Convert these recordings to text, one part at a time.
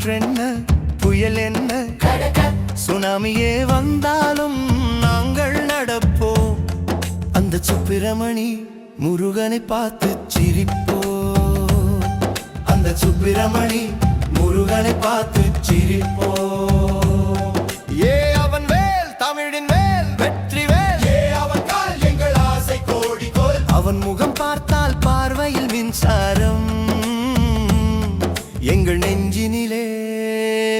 காற்றென்ன புயல் என்ன சுனாமியே வந்தாலும் நாங்கள் நடப்போம். அந்த சுப்பிரமணி முருகனை பார்த்து சிரிப்போம். அந்த சுப்பிரமணி முருகனை பார்த்து சிரிப்போம். ஏ அவன் வேல் தமிழின் வேல் வெற்றி வேல். ஏ அவன் கால் எங்கள் ஆசை கோடிக்கோள். அவன் முகம் பார்த்தால் பார்வையில் மின்சாரம். எங்கள் நெஞ்சினிலே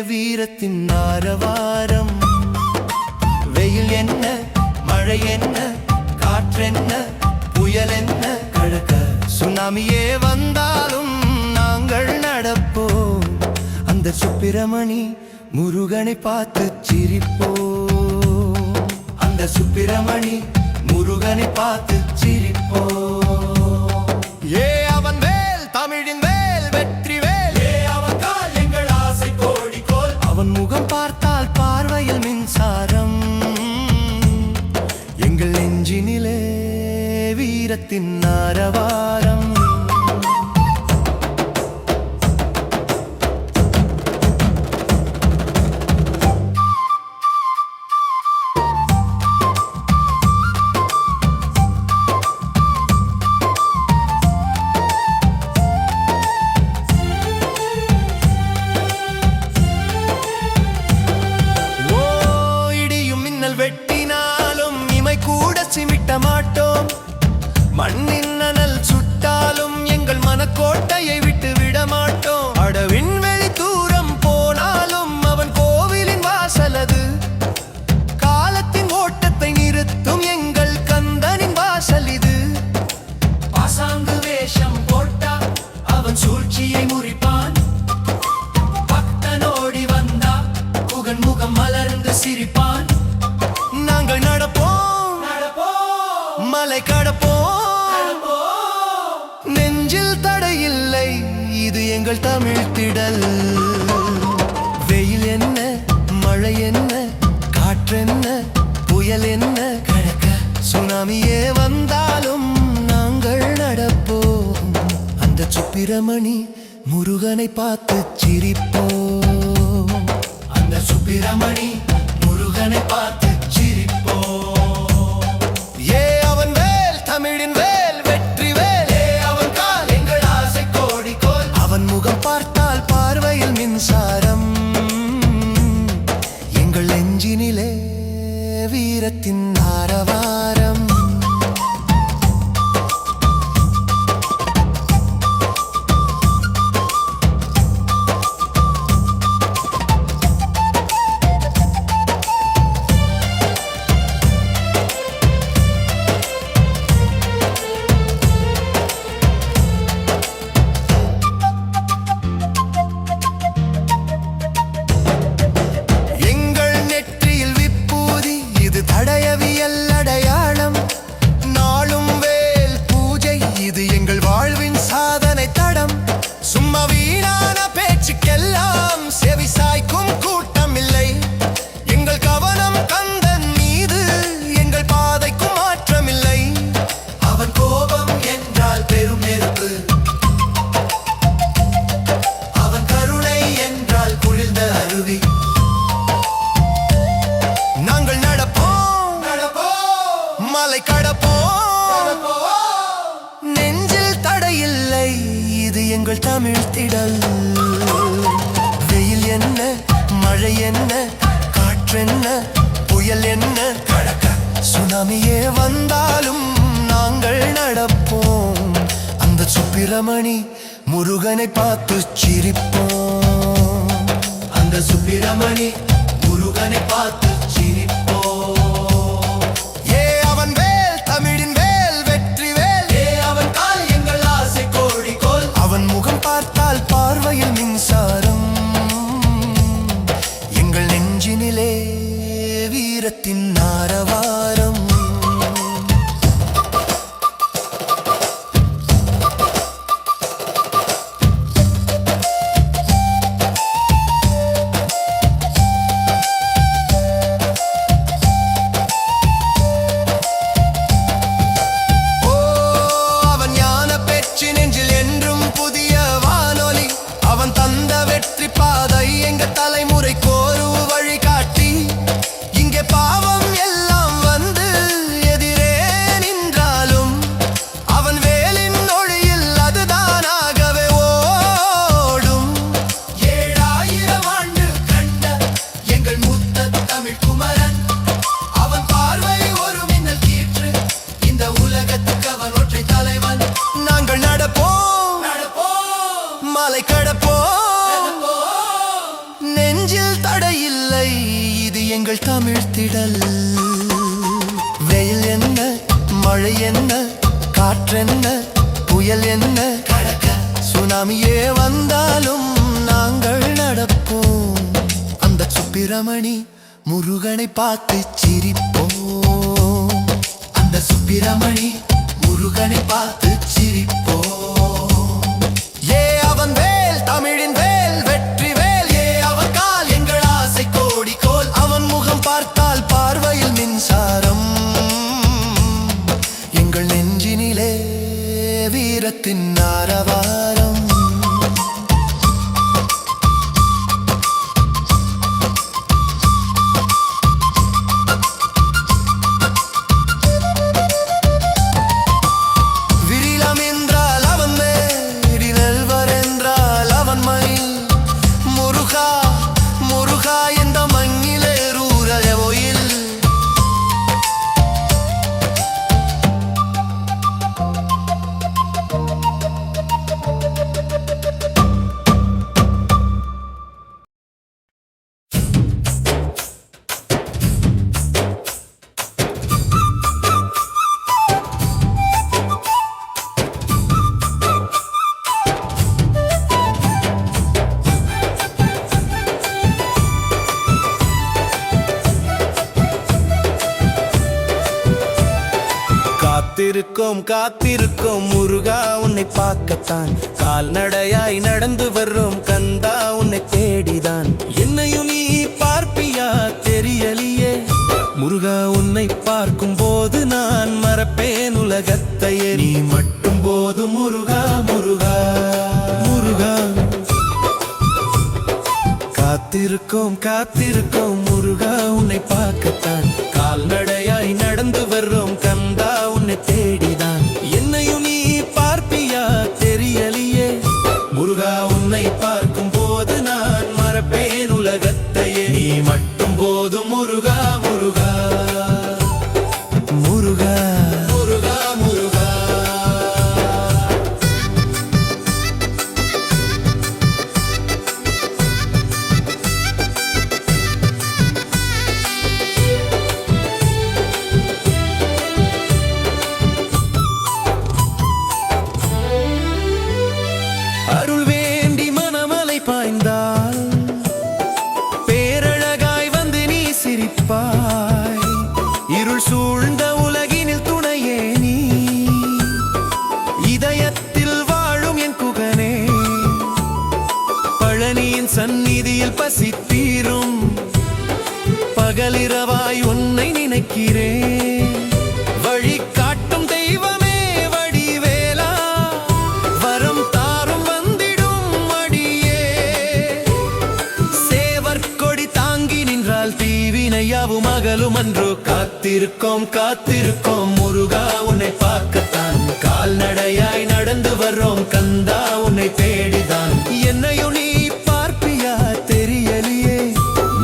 வீரத்தின் ஆரவாரம். வெயில் என்ன மழை என்ன காற்றென்ன புயல் என்ன கழக சுனாமியே வந்தாலும் நாங்கள் நடப்போம். அந்த சுப்பிரமணி முருகனை பார்த்து சிரிப்போம். அந்த சுப்பிரமணி முருகனை பார்த்து சிரிப்போம். ஏ அவன் வேல் தமிழின் வேல் வெற்றி வேல். ஏ அவன் கால் எங்கள் ஆசை கோடிக்கோள். அவன் முகம் பார்த்தால் பார்வையில் மின்சாரம். எங்கள் நெஞ்சினிலே வீரத்தின் ஆரவாரம். வெட்டினாலும் இமை கூட சிமிட்ட மாட்டோம். மண்ணின் அனல் சுட்டாலும் எங்கள் மனக்கோட்டையை விட்டு விட மாட்டோம். அடவின் வெளி தூரம் போனாலும் அவன் கோவிலின் வாசலது. காலத்தின் ஓட்டத்தை நிறுத்தும் எங்கள் கந்தனின் வாசல் இது. பாசாங்கு வேஷம் போட்டா அவன் சூழ்ச்சியை முறிப்பான். பக்தனோடி வந்தா புகன் முகம் மலர்ந்து சிரிப்பான். நாங்கள் நடப்போம் மலை கடப்போம். நெஞ்சில் தடையில்லை இது எங்கள் தமிழ் திடல். வெயில் என்ன மழை என்ன காற்றென்ன புயல் என்ன கழக சுனாமியே வந்தாலும் நாங்கள் நடப்போம். அந்த சுப்பிரமணி முருகனை பார்த்து சிரிப்போம். அந்த சுப்பிரமணி முருகனை பார்த்து ஏ அவன் வேல் தமிழின் வேல் வெற்றி வேல். ஏ அவன் கால் எங்கள் ஆசை கோடிக்கோள். அவன் முகம் பார்த்தால் பார்வையில் மின்சாரம். எங்கள் நெஞ்சினிலே வீரத்தின் ஆரவாரம். தடயவியல் அடையாளம் நாளும் வேல் பூஜை இது எங்கள் வாழ்வின் சாதனை தடம். சும்மா வீணான பேச்சுக்கெல்லாம் செவி சாய்க்கும் கூட்டம் இல்லை. எங்கள் கவனம் கந்தன் மீது எங்கள் பாதைக்கும் மாற்றமில்லை. அவன் கோபம் என்றால் பெரும் நெருப்பு. அவன் கருணை என்றால் குளிர்ந்த அருவி. நாங்கள் மலை கடப்போம். நெஞ்சில் தடையில்லை இது எங்கள் தமிழ் திடல். வெயில் என்ன மழை என்ன காற்றென்ன புயல் என்ன கழக சுனாமியே வந்தாலும் நாங்கள் நடப்போம். அந்த சுப்பிரமணி முருகனை பார்த்து சிரிப்போம். அந்த சுப்பிரமணி முருகனை பார்த்து சிரிப்போம். தமிழின் வேல் வெற்றி வேல். ஏ அவன் கால் எங்கள் ஆசை கோடிக்கோள். அவன் முகம் பார்த்தால் பார்வையில் மின்சாரம். எங்கள் நெஞ்சினிலே வீரத்தின் ஆரவாரம். நெஞ்சில் என்றும் புதிய வானொலி. அவன் தந்த வெற்றி பாதை மழை என்ன, காற்றென்ன, புயல் என்ன, சுனாமியே வந்தாலும் நாங்கள் நடப்போம். அந்த சுப்பிரமணி முருகனை பார்த்து சிரிப்போம். அந்த சுப்பிரமணி முருகனை பார்த்து சிரிப்போம். ஏ அவன் வேல், தமிழின் வேல், வெற்றி வேல். ஏ அவன் கால், எங்கள் ஆசை கோடிக்கோல். அவன் முகம் பார்த்தால் பார்வையில் மின்சாரம். எங்கள் நெஞ்சினிலே வீரத்தின் ஆரவாரம். காத்திருக்கோம் காத்திருக்கோம் முருகா உன்னை பார்க்கத்தான். கால்நடையாய் நடந்து வர்றோம் கந்தா உன்னை தேடிதான். என்னையும் நீ பார்ப்பியா தெரியலையே முருகா. உன்னை பார்க்கும் போது நான் மறப்பேன் உலகத்தையே. நீ மட்டும் போது முருகா முருகா முருகா. காத்திருக்கோம் காத்திருக்கோம் முருகா உன்னை பார்க்கத்தான். கால்நடையாய் நடந்து வர்றோம் கந்தா உன்னை தேடிதான். என்னையும் நீ பார்ப்பியா தெரியலையே முருகா. உன்னை பார்க்கும் போது நான் மறப்பேன் உலகத்தையே. நீ மட்டும் போதும் முருகா முருகா முருகா முருகா முருகா. அருள் வேண்டி மனமலை பாய்ந்தால் பேரழகாய் வந்து நீ சிரிப்பாய். இருள் சூழ்ந்த உலகினில் துணையே நீ. இதயத்தில் வாழும் என் குகனே. பழனியின் சந்நிதியில் பசி தீரும். பகலிரவாய் உன்னை நினைக்கிறேன். வழி காட்டும் தெய்வமே வடிவேலா. வரம் தாரும் வந்திடும் அடியே. சேவர் கொடி தாங்கி நின்றால் தீவினையாவும் அகலும் அன்றோ. காத்திருக்கோம் காத்திருக்கோம் முருகா உன்னை பார்க்கத்தான். கால்நடையாய் நடந்து வர்றோம் கந்தா உன்னை தேடிதான். என்னையும் நீ பார்ப்பியா தெரியலையே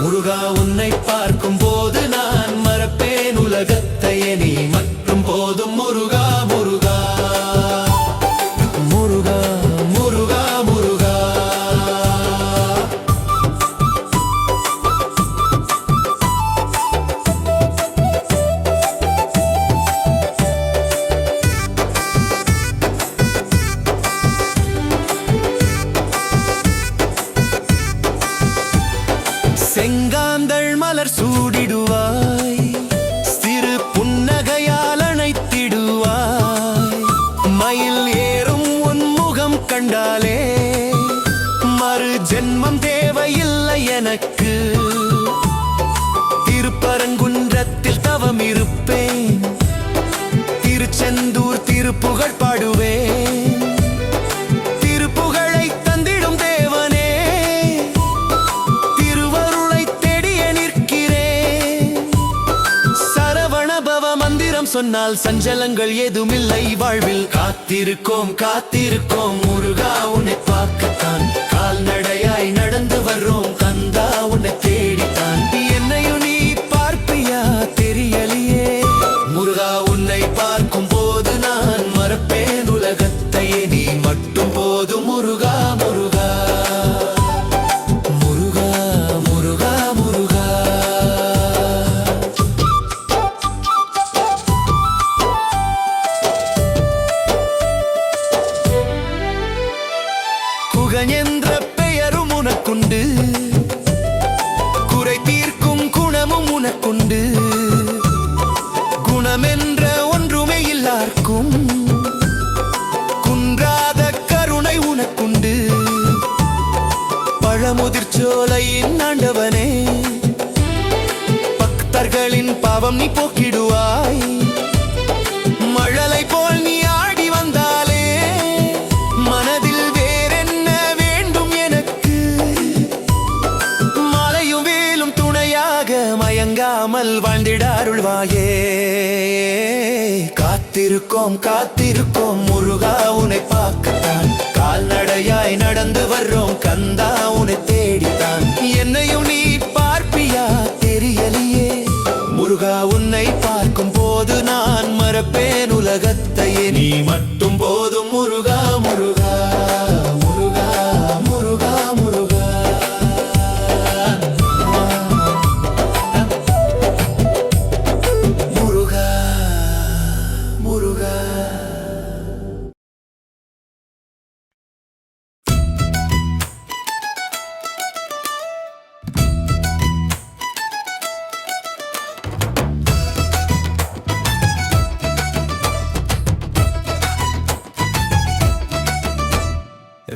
முருகா. உன்னை பார்க்கும் போது நான் மறப்பேன் உலகத்தையே. நீ மட்டும் போதும் முருகா முருகா முருகா முருகா முருகா. செங்காந்தள் மலர் சூடிடுவாய். சிறு புன்னகையால் அணைத்திடுவாய். மயில் ஏறும் உன் முகம் கண்டாலே மறு ஜென்மம் தேவையில்லை எனக்கு. திருப்பரங்குன்றத்தில் தவம் இருப்பேன். திருச்செந்தூர் திருப்புகழ் பாடுவேன். திருப்புகழை தந்திடும் தேவனே. திருவருளை தேடிய நிற்கிறேன். சரவணபவ மந்திரம் சொன்னால் சஞ்சலங்கள் ஏதுமில்லை வாழ்வில். காத்திருக்கோம் காத்திருக்கோம் முருகா உன்னை பார்க்கத்தான். கால்நடையாய் நடந்து வர்றோம் கந்தா உன்னை தேடித்தான். என்னையும் நீ பார்ப்பியா தெரியலையே முருகா. உன்னை பார்க்கும் போது நான் மறப்பேன் உலகத்தையே. நீ மட்டும் போதும் முருகா முருகா முருகா முருகா முருகா. திருச்சோலையின் ஆண்டவனே, பக்தர்களின் பாவம் நீ போக்கிடுவாய். மழலை போல் நீ ஆடி வந்தாலே மனதில் வேறென்ன வேண்டும் எனக்கு. மலையும் வேலும் துணையாக மயங்காமல் வாழ்ந்திட அருள்வாயே. காத்திருக்கோம் காத்திருக்கோம் முருகா உன்னை பார்க்கத்தான், கால்நடையாய் நடந்து வர்றோம் கந்தா உன்னை தேடித்தான். என்னையும் நீ பார்ப்பியா தெரியலையே முருகா, உன்னை பார்க்கும் போது நான் மறப்பேன் உலகத்தையே. நீ மட்டும் போதும் முருகா முருகா முருகா முருகா முருகா. முருகா முருகா.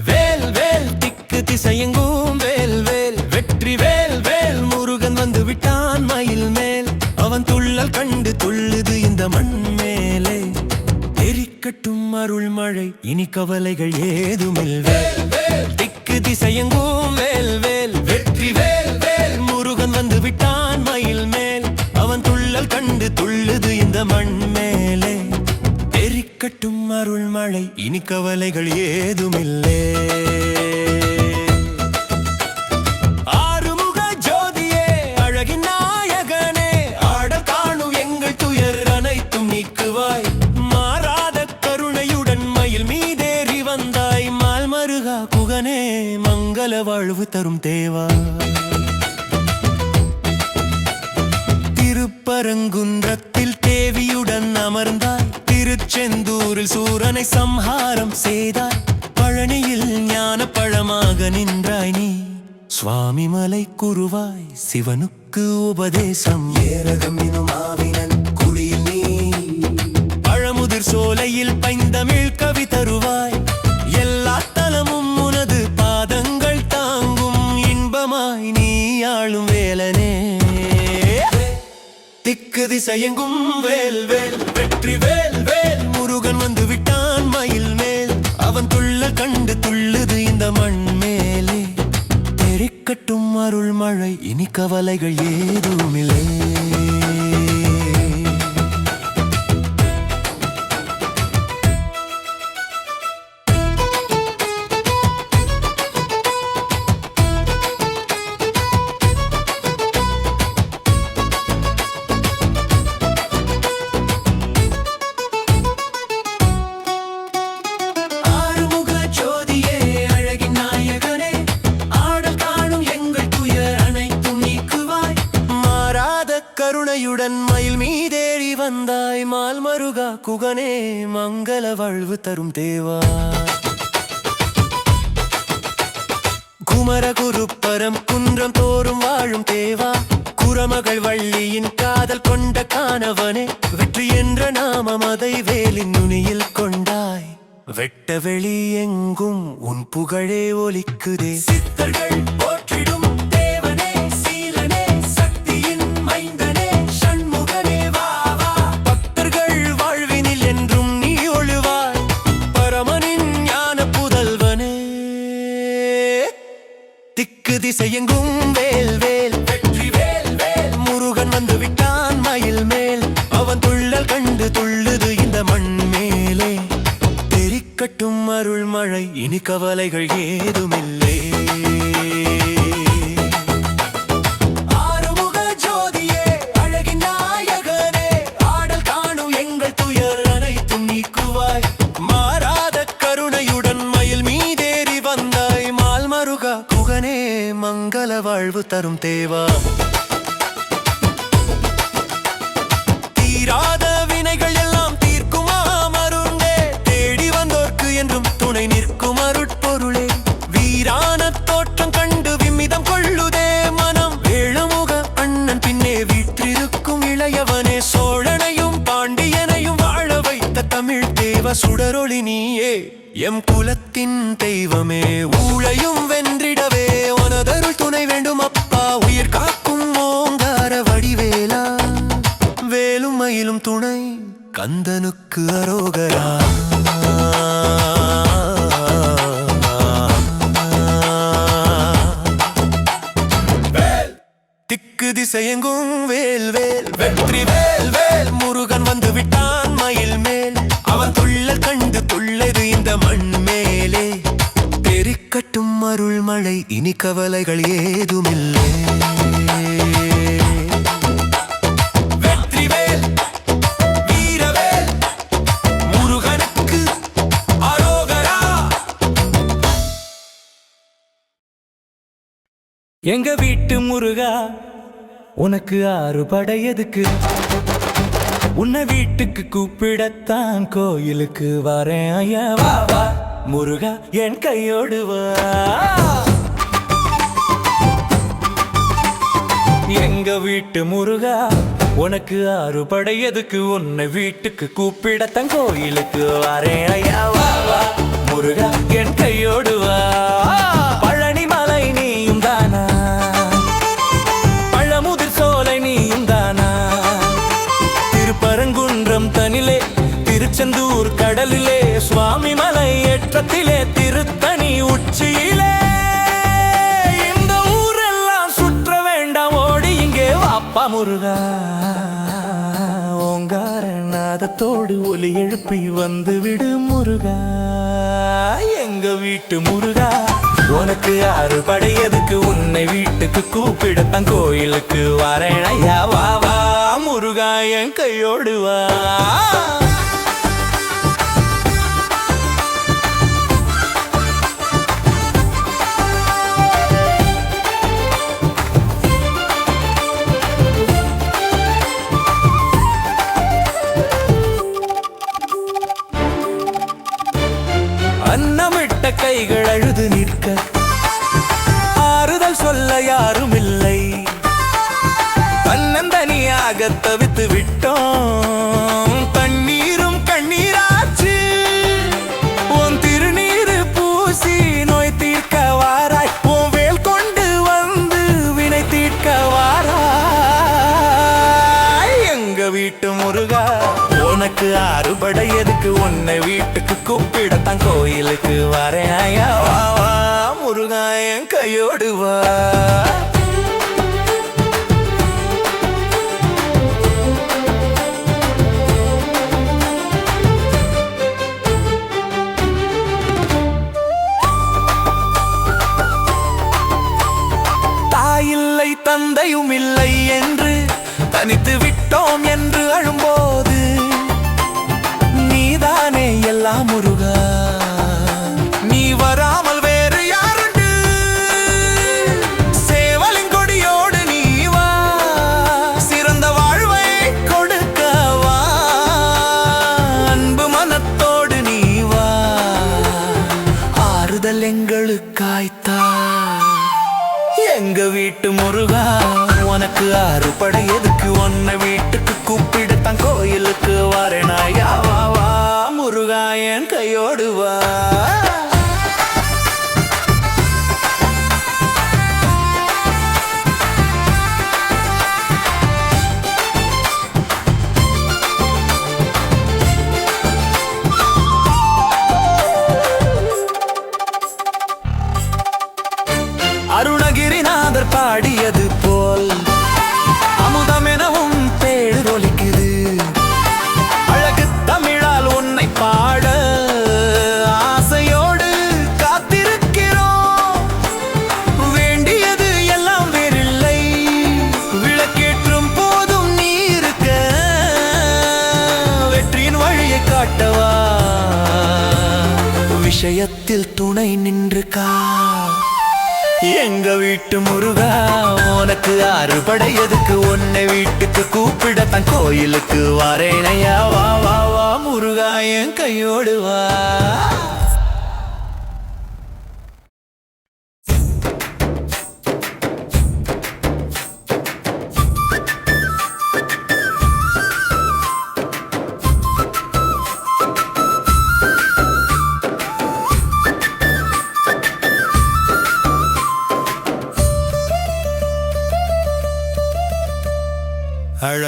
வேல் வேல் திக்கு திசையெங்கும் வேல் வேல், வெற்றி வேல் வேல், முருகன் வந்து விட்டான் மயில் மேல். அவன் துள்ளல் கண்டு துள்ளுது இந்த மண் மேலே. எரிக்கட்டும் அருள் மழை இனி கவலைகள் ஏதுமில்லை. திக்கு திசையெங்கும் வேல் வேல், வெற்றி வேல் வேல், முருகன் வந்து விட்டான் மயில் மேல். அவன் துள்ளல் கண்டு துள்ளுது இந்த மண் மேலே. எரிக்கட்டும் அருள் மழை இனி கவலைகள் ஏதுமில்லை. ஆறுமுக ஜோதியே அழகின் நாயகனே, ஆடல் காணும் எங்கள் துயர் அனைத்தும் நீக்குவாய். மாறாத கருணையுடன் மயில் மீதேறி வந்தாய். மால் மருகா குகனே மங்கள வாழ்வு தரும் தேவா. திருப்பரங்குன்றத்தில் தேவியுடன் அமர்ந்தாய். திருச்செந்தூரில் சூரனை சம்ஹாரம் செய்தாய். பழனியில் ஞான பழமாக நின்றாய் நீ. சுவாமி மலை குருவாய் சிவனுக்கு உபதேசம். ஏரகம் எனும் ஆவினன் குடியில் நீ. பழமுதிர் சோலையில் பைந்தமிழ் கவி தருவாய். எல்லா தலமும் உனது பாதங்கள் தாங்கும். இன்பமாய் நீ ஆளும் வேலனே. திக்கு திசையெங்கும் வேல் வேல், வெற்றி வேல் வேல், முருகன் வந்து விட்டான் மயில் மேல். அவன் துள்ள கண்டு துள்ளுது இந்த மண் மேலே. தெரிக்கட்டும் அருள் மழை இனி கவலைகள் ஏதுமில்லை. கருணையுடன் மயில் மீதேறி வந்தாய். மால் மருகா குகனே மங்கள வாழ்வு தரும் தேவா. குமரகுருப்பரம் குன்றம் தோறும் வாழும் தேவா. குரமகள் வள்ளியின் காதல் கொண்ட காணவனே. வெற்றி என்ற நாமம் அதை வேலின் நுனியில் கொண்டாய். வெட்ட வெளி எங்கும் உன் புகழே ஒலிக்குதே. சித்தர்கள் போற்றிடும் தேவனே சீலனே, சக்தியின் மைந்தனே ஷண்முகனே வா வா. பக்தர்கள் வாழ்வினில் என்றும் நீ ஒழுவாய். பரமனின் ஞான புதல்வனே. திக்கு திசையெங்கும் வேல் வேல், வெற்றி வேல் வேல், முருகன் வந்து விட்டான் மயில் மேல். அவன் துள்ளல் கண்டு துள்ளுது இந்த மண் மேலே. தெரிக்கட்டும் அருள் மழை இனி கவலைகள் ஏதுமில்லை. ஆறுமுக ஜோதியே அழகின் நாயகனே, ஆடல் காணும் எங்கள் துயர் அனைத்தும் நீக்குவாய். மாறாத கருணையுடன் மயில் மீதேறி வந்தாய். மால் மருகா குகனே மங்கள வாழ்வு தரும் தேவா. தீராத வினைகள் எல்லாம் தீர்க்குமா மருந்தே. தேடி வந்தோர்க்கு என்றும் துணை நிற்கும் அருட்பொருளே. வீரான தோற்றம் கண்டு விம்மிதம் கொள்ளுதே மனம். வேளமுக அண்ணன் பின்னே வீற்றிருக்கும் இளையவனே. சோழனையும் பாண்டியனையும் வாழ வைத்த தமிழ் தேவ சுடரொளி நீயே. எம் குலத்தின் தெய்வமே, ஊழையும் வென்றிடவே உனதருள் துணை வேண்டும் அப்பா உயிர் காக்கும் ஓங்கார வடிவேலா வேலும் மயிலும் துணை கந்தனுக்கு அரோகரா திக்கு திசையெங்கும் வேல் வேல் வெற்றி வேல் வேல் முருகன் வந்து விட்டான் மயில் மேல் அவன் துள்ளல் கண்டு துள்ளது இந்த மண் மேலே தெரிக்கட்டும் அருள் மழை இனி கவலைகள் ஏதுமில்லை வெற்றி வேல் வீரவேல் முருகனுக்கு அரோகரா. எங்க வீட்டு முருகா உனக்கு ஆறு படையதுக்கு உன்னை வீட்டுக்கு கூப்பிடத்தான் கோயிலுக்கு வரேன் ஐயா வா வா முருகா என் கையோடு வா எங்க வீட்டு முருகா உனக்கு ஆறு படையதுக்கு உன்னை வீட்டுக்கு கூப்பிடத்தான் கோயிலுக்கு வரேன் ஐயா வா வா முருகா என் கையோடு வா பழனி மலை நீயும் தானா பழமுதிர் சோலை நீயும் தானா திருப்பரங்குன்றம் தனிலே திருச்செந்தூர் கடலிலே சுவாமி மலை ஏற்றத்திலே திருத்தணி உச்சியிலே இந்த ஊரெல்லாம் சுற்ற வேண்டாம் ஓடி இங்கே வாப்பா முருகா ஓங்கார நாதத்தோடு ஒலி எழுப்பி வந்து விடு முருகா எங்க வீட்டு முருகா உனக்கு ஆறு படையதுக்கு உன்னை வீட்டுக்கு கூப்பிடத்தான் கோயிலுக்கு வரேன் ஐயா வா வா முருகா என் கையோடு வா அன்னமிட்ட கைகள் அழுது நிற்க ஆறுதல் சொல்ல யாரும் இல்லை தன்னந்தனியாக தவித்து விட்டோம் தண்ணீரும் கண்ணீராச்சு உன் திருநீரு பூசி நோய் தீர்க்க வாராய் உன் வேல் கொண்டு வந்து வினை தீர்க்க வாராய் எங்க வீட்டு முருகா உனக்கு ஆறுபடை எதுக்கு உன்னை வீட்டுக்கு கூப்பிடத்தான் கோயிலுக்கு வரேன் ஐயா வா வா முருகா என் கையோடு வா தாயில்லை தந்தையும் இல்லை என்று தனித்து விட்டோம் என்று அழும்போது நீதானே எல்லாம் முருகா நீ வராமல் வேறு யாருண்டு சேவலின் கொடியோடு நீ வா சிறந்த வாழ்வை கொடுக்கவா அன்பு மனத்தோடு நீ வா ஆறுதல் எங்களுக்காய்த்தா எங்க வீட்டு முருகா உனக்கு ஆறு படை எதுக்கு உன்னை வீட்டுக்கு கூப்பிடத்தான் கோயிலுக்கு வரேன் ஐயா வா வா முருகா என் கையோடு வா அருணகிரிநாதர் பாடியது போல் அமுதமெனவும் தேடு ஒலிக்குது அழகு தமிழால் உன்னை பாட ஆசையோடு காத்திருக்கிறோம் வேண்டியது எல்லாம் வேறில்லை விளக்கேற்றும் போதும் நீ இருக்க வெற்றியின் வழியை காட்டவா விஷயத்தில் துணை நின்று கா எங்க வீட்டு முருகா உனக்கு ஆறு படை எதுக்கு உன்னை வீட்டுக்கு கூப்பிடத்தான் கோயிலுக்கு வரேன் ஐயா வா வா வா முருகா என் கையோடு வா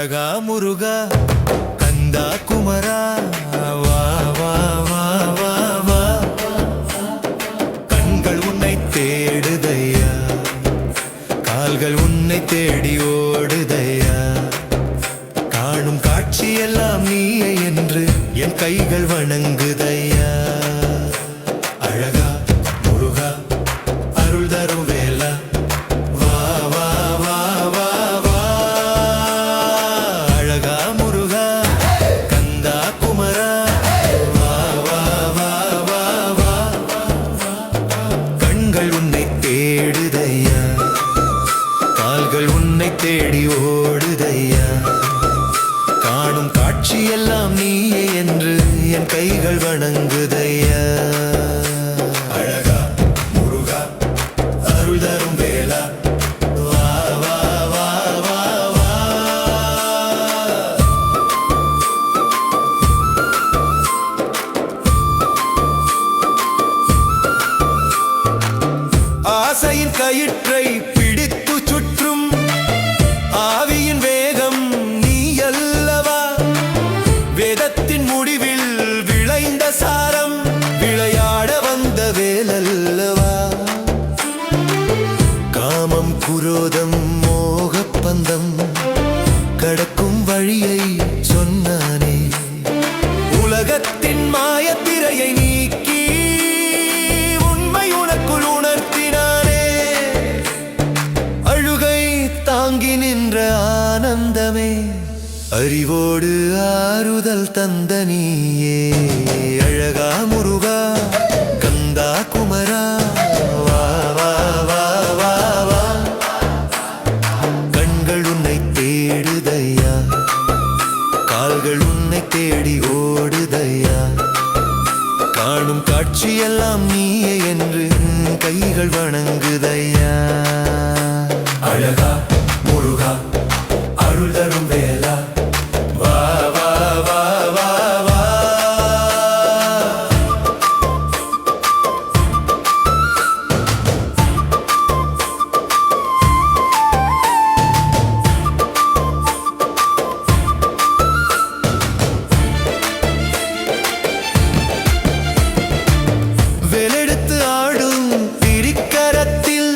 அழகா முருகா கந்தா குமரா வா வா வா வா வா கண்கள் உன்னை தேடுதையா கால்கள் உன்னை தேடி ஓடுதையா காணும் காட்சியெல்லாம் நீயே என்று என் கைகள் வணங்குதையா அழகா முருகா அருள் தரும் வேலா வா வா வா வா வா அழகா முருகா கந்தா குமரா வா வா வா வா வா கண்கள் உன்னை தேடுதையா கால்கள் உன்னை தேடி ஓடுதையா காணும் காட்சியெல்லாம் நீயே என்று என் கைகள் வணங்குதையா அழகா முருகா அருள் தரும் வேலா வா வா வா வா வா ஆசையின் கயிற்றை பிடித்து சுற்றும் ஆவியின் வேகம் நீ அல்லவா வேதத்தின் முடிவில் விளைந்த சாரம் விளையாட வந்த வேலல்லவா காமம் குரோதம் மோகப்பந்தம் கடக்கும் வழியை சொன்னானே உலகத்தின் மாயத்திரையை நீக்கி உண்மை உனக்குள் உணர்த்தினானே அழுகை தாங்கி நின்ற ஆனந்தமே அறிவோடு ஆறுதல் தந்த நீயே அழகா முருகா கந்தா குமரா வா வா வா வா வா கண்கள் உன்னை தேடுதையா கால்கள் உன்னை தேடி ஓடுதையா காணும் காட்சியெல்லாம் நீயே என்று கைகள் வணங்குதையா அழகா முருகா அருள் தரும் வேலா வா வா வா வா வா வேலெடுத்து ஆடும் திரிக்கரத்தில்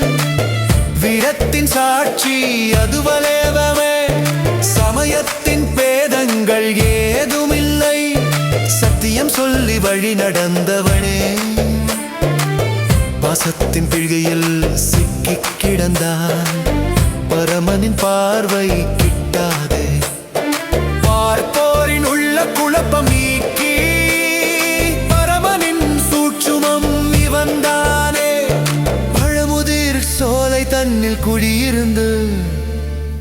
வீரத்தின் சாட்சி அதுவலேவமே சமயத்தின் பேதங்கள் ஏதுமில்லை சத்தியம் சொல்லி வழி நடந்தவனே பாசத்தின் பிழையில் சிக்கிக் கிடந்தான் பரமனின் பார்வை கிட்டாதே பார்ப்போரின் உள்ள குழப்பம் நீக்கி பரமனின் சூட்சுமம் இவன்தானே பழமுதிர் சோலை தன்னில் குடியிருந்து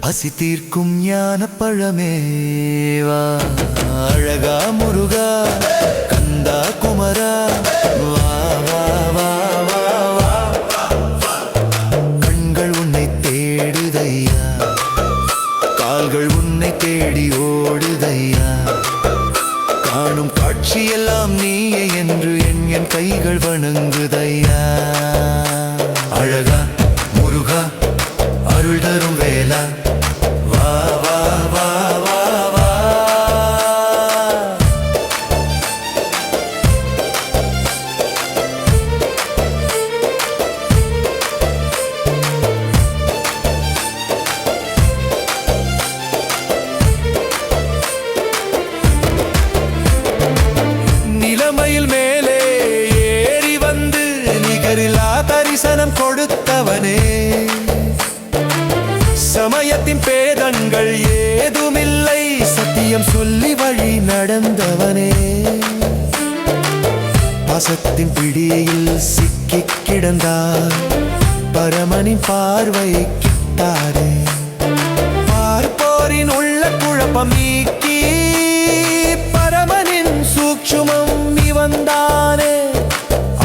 பசி தீர்க்கும் ஞான பழமேவா அழகா முருகா கந்தா குமரா வா வா வா வா வா கண்கள் உன்னை தேடுதையா கால்கள் உன்னை தேடி ஓடுதையா காணும் காட்சியெல்லாம் நீயே என்று என் கைகள் வணங்குதையா அழகா முருகா அருள் தரும் வேலா வா வா வா வா வா நிலைமையில் மேலே ஏறி வந்து நிகரில்லா தரிசனம் கொடுத்தவனே சமயத்தின் பேதங்கள் ஏதுமில்லை சத்தியம் சொல்லி வழி நடந்தவனே பாசத்தின் பிடியில் சிக்கிக் கிடந்தார் பரமனின் பார்வை கிட்டாரே பார்ப்போரின் உள்ள குழப்பம் நீக்கி பரமனின் சூட்சுமம் இவன்தானே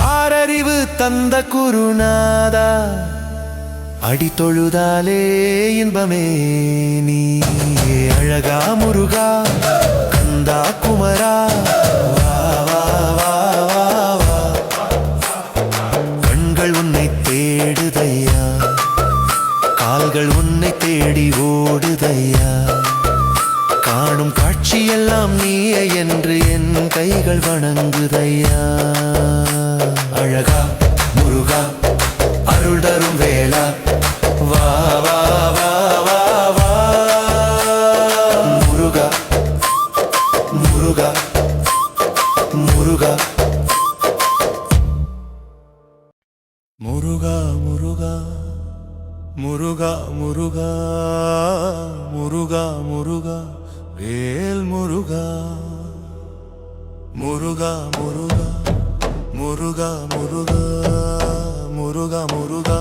ஆரறிவு தந்த குருநாதா அடி தொழுதாலே இன்பமே நீ அழகா முருகா கந்தா குமரா வா வா வா வா வா கண்கள் உன்னை தேடுதையா கால்கள் உன்னை தேடி ஓடுதையா எல்லாம் நீயே என்று என் கைகள் வணங்குதையா. அழகா முருகா அருள் தரும் வேளா வா வா வா வா வா. முருகா முருகா முருகா முருகா முருகா முருகா முருகா முருகா முருகா வேல் முருகா. முருகா முருகா முருகா முருகா முருகா முருகா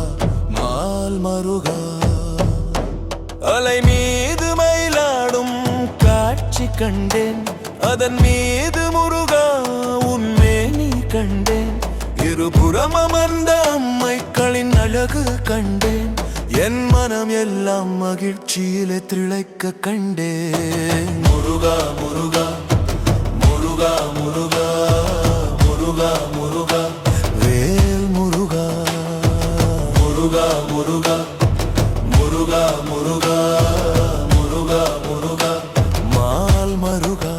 மால் மருகா. அலை மீது மயிலாடும் காட்சி கண்டேன், அதன் மீது முருகா உன்மே நீ கண்டேன். இருபுறம் அமர்ந்த அம்மைக்களின் அழகு கண்டேன், என் மனம் எல்லாம் மகிழ்ச்சியிலே திளைக்க கண்டேன். முருகா முருகா முருகா முருகா முருகா முருகா வேல் முருகா. முருகா முருகா முருகா முருகா முருகா முருகா மால் மருகா.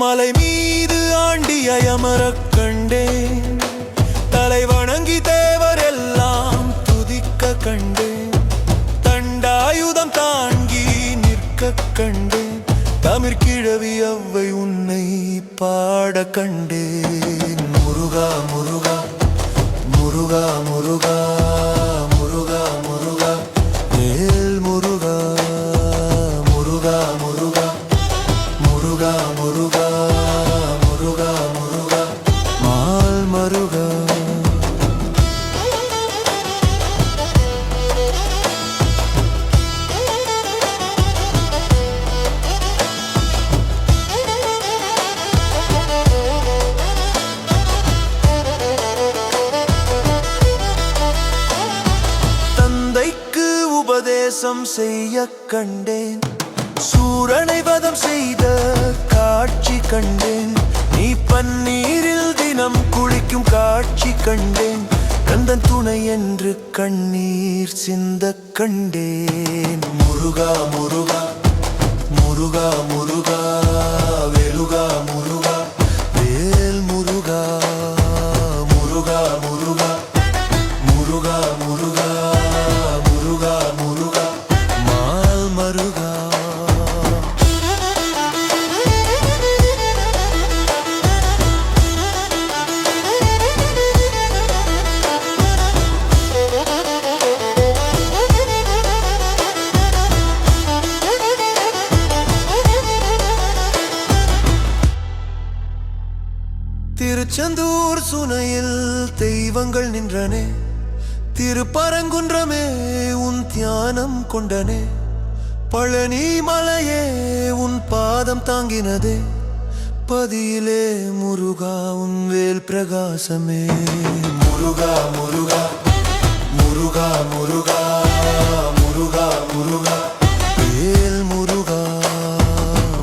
மலை மீது ஆண்டியை அமரக் கண்டேன், தலை வணங்கி தேவர் எல்லாம் துதிக்க கண்டேன். தண்டாயுதம் தாங்கி நிற்க கண்டேன், தமிழ் கிழவி அவ்வை உன்னை பாட கண்டேன். முருகா முருகா முருகா முருகா முருகா முருகா வேல் முருகா. முருகா முருகா முருகா முருகா முருகா முருகா மால் மருகா. தந்தைக்கு உபதேசம் செய்ய கண்டேன், சூரனை வதம் செய்த காட்சி கண்டேன். நீ பன்னீரில் தினம் குளிக்கும் காட்சி கண்டேன், கந்தன் துணை என்று கண்ணீர் சிந்த கண்டேன். முருகா முருகா முருகா முருகா வெலுகா முருகா வேல் முருகா. முருகா முருகா முருகா முருகா முருகா முருகா மால் மருகா. திருச்செந்தூர் சுனையில் தெய்வங்கள் நின்றனே, திருப்பரங்குன்றமே உன் தியானம் கொண்டனே. பழனி மலையே உன் பாதம் தாங்கினதே, பதியிலே முருகா உன் வேல் பிரகாசமே. முருகா முருகா முருகா முருகா முருகா முருகா வேல் முருகா.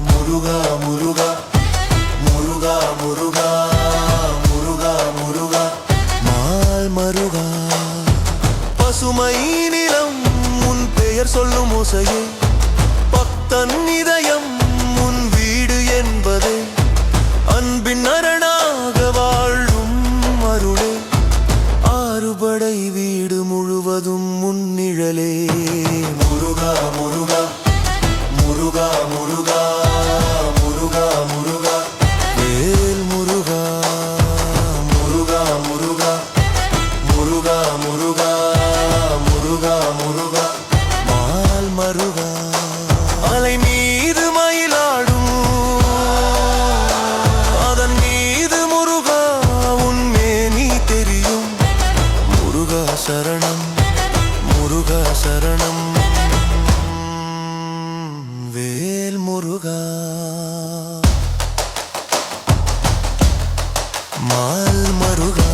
முருகா முருகா முருகா முருகா முருகா முருகா மால் மருகா. பசுமை நிலம் உன் பெயர் சொல்லும் ஓசையே, பக்தன் இதயம் உன் வீடு என்பதே. அன்பின் அரணாக வாழும் அருளே, ஆறுபடை வீடு முழுவதும் முன்னிழலே. முருகா முருகா முருகா முருகா முருகா முருகா வேல் முருகா. முருகா முருகா முருகா முருகா முருகா முருகா மால் மருகா. அலை மீது மயிலாடும், அதன் மீது முருகா உன்மே நீ தெரியும். முருகா சரணம் முருகா சரணம் வேல் முருகா. மால் மருகா.